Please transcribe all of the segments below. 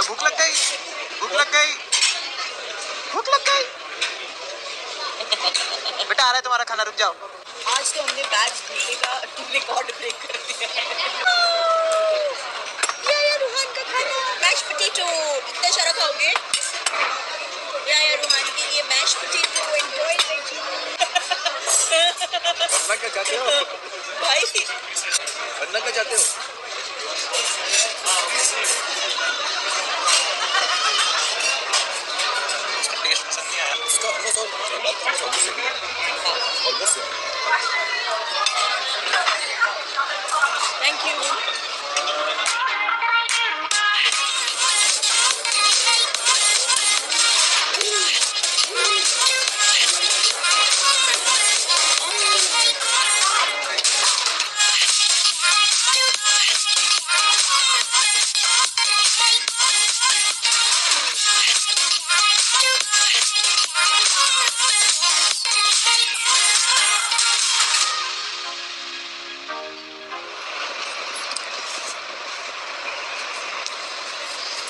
भूख लग गई, भूख लग गई, भूख लग गई। बेटा आ रहा है तुम्हारा खाना, रुक जाओ। आज तो हमने बैच भूलने का रिकॉर्ड ब्रेक कर दिया। ये रूहान का खाना मैश पोटैटो, कितना सारा खाओगे? या रूहान के लिए मैश पोटैटो, एंजॉय कीजिए। अन्ना क्या चाहते हो भाई? अन्ना क्या चाहते हो? Thank you.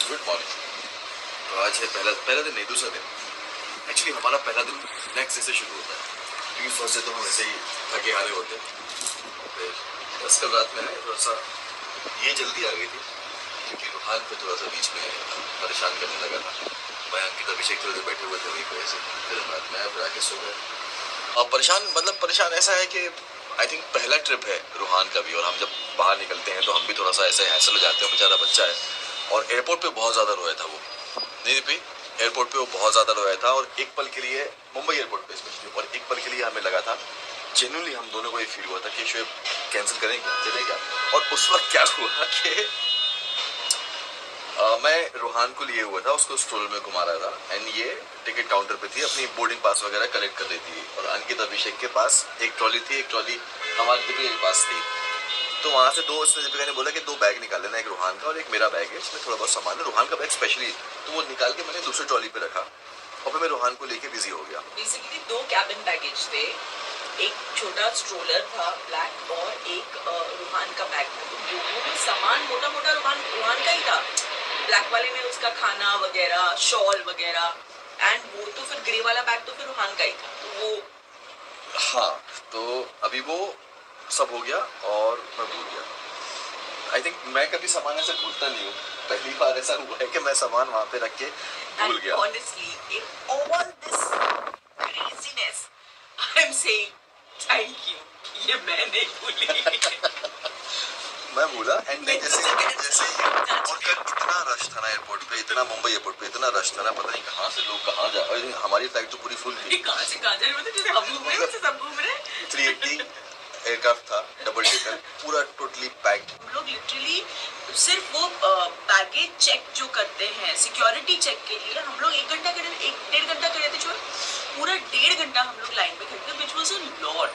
Good morning. तो आज है पहला दिन नहीं, दूसरा दिन। एक्चुअली हमारा पहला दिन नेक्स्ट डे से शुरू होता है, क्योंकि फर्स्ट डे तो हम ऐसे ही थके हारे होते हैं। फिर बस कल रात में थोड़ा सा ये जल्दी आ गई थी, क्योंकि रूहान पे थोड़ा सा बीच में परेशान करने लगा था। मैं अंकित अभिषेक थोड़े बैठे हुए थे वहीं पे ऐसे, फिर रात में फिर आके सो गए। और परेशान ऐसा है कि आई थिंक पहला ट्रिप है रूहान का भी, और हम जब बाहर निकलते हैं तो हम भी थोड़ा सा ऐसे हैसल हो जाते हैं। बेचारा बच्चा है, और एयरपोर्ट पे बहुत ज़्यादा रोया था वो। नहीं भी एयरपोर्ट पे वो बहुत ज़्यादा रोया था, और एक पल के लिए मुंबई एयरपोर्ट पे स्पेशली, और एक पल के लिए हमें लगा था, जेन्युइनली हम दोनों को ये फील हुआ था कि शोएब कैंसिल करेंगे, चलेगा। और उस वक्त क्या हुआ कि मैं रूहान को लिए हुआ था, उसको स्ट्रोल में घुमा रहा था, एंड ये टिकट काउंटर पे थी, अपनी बोर्डिंग पास वगैरह कलेक्ट कर रही थी। और अंकित अभिषेक के पास एक ट्रॉली थी, एक ट्रॉली हमारे दीपिका के पास थी। तो वहाँ से दीपिका ने बोला कि 2 बैग निकाल लेना, एक रूहान का और एक मेरा बैग है, इसमें थोड़ा बहुत सामान है, रूहान का बैग स्पेशली। तो वो निकाल के मैंने दूसरी ट्रॉली पे रखा, और फिर मैं रूहान को लेके बिजी हो गया। बेसिकली 2 कैबिन बैगेज थे, एक छोटा स्ट्रोलर था ब्लैक, और एक रूहान का बैग था। तो दोनों में सामान मोटा मोटा रूहान का ही था। ब्लैक वाले में उसका खाना वगैरह, शॉल वगैरह, एंड वो तो फिर ग्रे वाला बैग तो फिर रूहान का ही था। तो वो हाँ, तो अभी वो सब हो गया और मैं भूल गया। आई थिंक मैं कभी सामान ऐसे भूलता नहीं हूँ, पहली बार ऐसा हुआ है कि मैं सामान वहाँ पे रख के भूल गया। Honestly, in all this craziness, I'm saying thank you. ये मैं नहीं भूली। मैं भूला, एंड जैसे और कल इतना रश था ना एयरपोर्ट पे, इतना मुंबई एयरपोर्ट पे इतना रश था ना, पता नहीं कहाँ से लोग कहाँ जा रहे हैं। हमारी फ्लाइट तो पूरी फुल थी। कहाँ से कहाँ जा रहे हैं, जैसे हम घूम रहे हैं, सब घूम रहे हैं। 380 एयरक्राफ्ट था, डबल डेकर, पूरा टोटली पैक्ड। हम लोग लिटरली सिर्फ वो बैगेज चेक जो करते हैं, सिक्योरिटी चेक के लिए हम लोग 1 डेढ़ घंटा करे थे। पूरा 1.5 घंटा हम लोग लाइन में खड़े थे, which was a lot.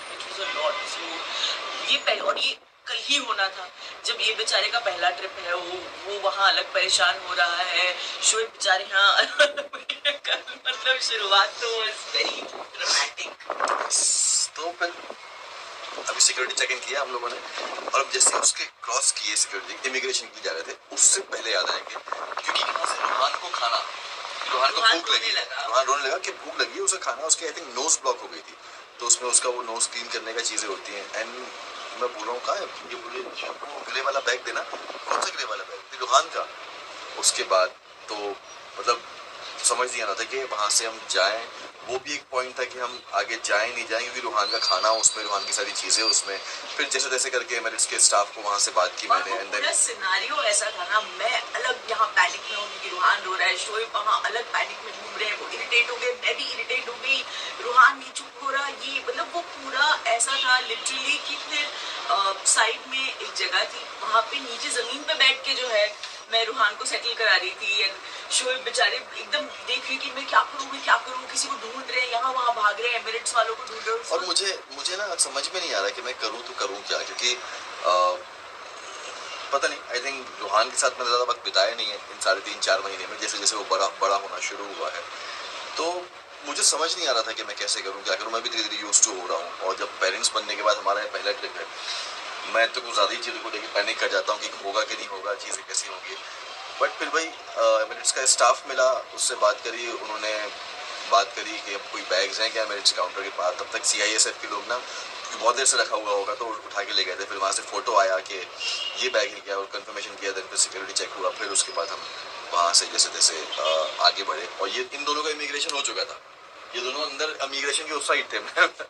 So ये पहले, और ये कल ही होना था, जब ये बेचारे का पहला ट्रिप है, वो वहाँ अलग परेशान हो रहा है, शोएब बेचारे यहाँ मतलब शुरुआत तो वेरी ड्रामेटिक। तो फिर अभी सिक्योरिटी चेक इन किया हम लोगों ने, और अब जैसे उसके क्रॉस किए सिक्योरिटी, इमिग्रेशन के लिए जा रहे थे, उससे पहले याद आएंगे, क्योंकि यहाँ से रूहान को खाना, रूहान को भूख लगी, रूहान रोने लगा कि भूख लगी, उसे खाना, उसके आई थिंक नोज ब्लॉक हो गई थी, तो उसमें उसका वो नोज क्लीन करने का चीज़ें होती हैं। एंड मैं बोल रहा हूँ कहाँ है ये, बोले ग्रे वाला बैग देना। कौन सा ग्रे वाला बैग? रूहान का। उसके बाद तो मतलब समझ नहीं आ रहा था कि वहाँ से हम जाएं, वो भी एक पॉइंट था कि हम आगे जाएं नहीं जाएं, क्योंकि रूहान का खाना उसमें, रूहान की सारी चीज़ें उसमें। फिर जैसे तैसे करके एमिरेट्स के स्टाफ को वहाँ से बात की मैंने, एंड पूरा सिनारियो ऐसा था ना, मैं अलग यहाँ पैनिक में हूँ क्योंकि रूहान रो रहा है, शोएब वहाँ अलग पैनिक में घूम रहे हैं, वो इरिटेट हो गए, मैं भी इरिटेट हो गई, रूहान नहीं चुप हो रहा, ये मतलब वो पूरा ऐसा था लिटरली कि फिर साइड में एक जगह थी, वहाँ पे नीचे जमीन पे बैठ के जो है मैं रूहान को सेटल करा रही थी, एंड शोएब बेचारे एकदम देख रही कि मैं क्या करूँ, किसी को ढूंढ रहे हैं, यहाँ वहाँ भाग रहे हैं, एमिरेट्स वालों को ढूंढ रहे हैं। और मुझे ना समझ में नहीं आ रहा कि मैं करूँ तो करूँ क्या, क्योंकि पता नहीं, आई थिंक रूहान के साथ मैंने ज़्यादा वक्त बिताया नहीं है इन 3.5-4 महीने में, जैसे जैसे वो बड़ा होना शुरू हुआ है। तो मुझे समझ नहीं आ रहा था कि मैं कैसे करूँ, क्या करूँ। मैं भी धीरे धीरे यूज टू हो रहा हूँ, और जब पेरेंट्स बनने के बाद हमारा ये पहला ट्रिप है, मैं तो कुछ ज़्यादा ही चीज़ों को लेकर पैनिक कर जाता हूँ कि होगा कि नहीं होगा, चीज़ें कैसी होंगी। बट फिर भाई एमिरेट्स का स्टाफ मिला, उससे बात करी, उन्होंने बात करी कि अब कोई बैग्स हैं क्या एमिरेट्स काउंटर के पास। तब तक CISF के लोग ना, क्योंकि बहुत देर से रखा हुआ होगा, तो उठा के ले गए थे। फिर वहाँ से फ़ोटो आया कि ये बैग है क्या, और कंफर्मेशन किया, देन फिर सिक्योरिटी चेक हुआ। फिर उसके बाद हम वहाँ से जैसे तैसे आगे बढ़े, और ये इन दोनों का इमिग्रेशन हो चुका था, ये दोनों अंदर इमिग्रेशन के उस साइड थे।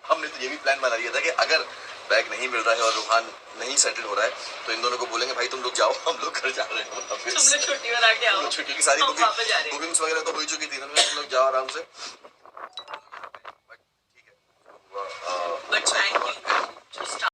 हमने तो ये भी प्लान बना लिया था कि अगर बैग नहीं मिल रहा है और रूहान नहीं सेटल हो रहा है, तो इन दोनों को बोलेंगे भाई तुम लोग जाओ, हम लोग घर जा रहे हैं वापस। तुम लोग छुट्टी बना के आओ, छुट्टी की सारी हम वापस जा रहे हैं। बुकिंग्स वगैरह तो हो ही चुकी थी, तुम लोग जाओ आराम से।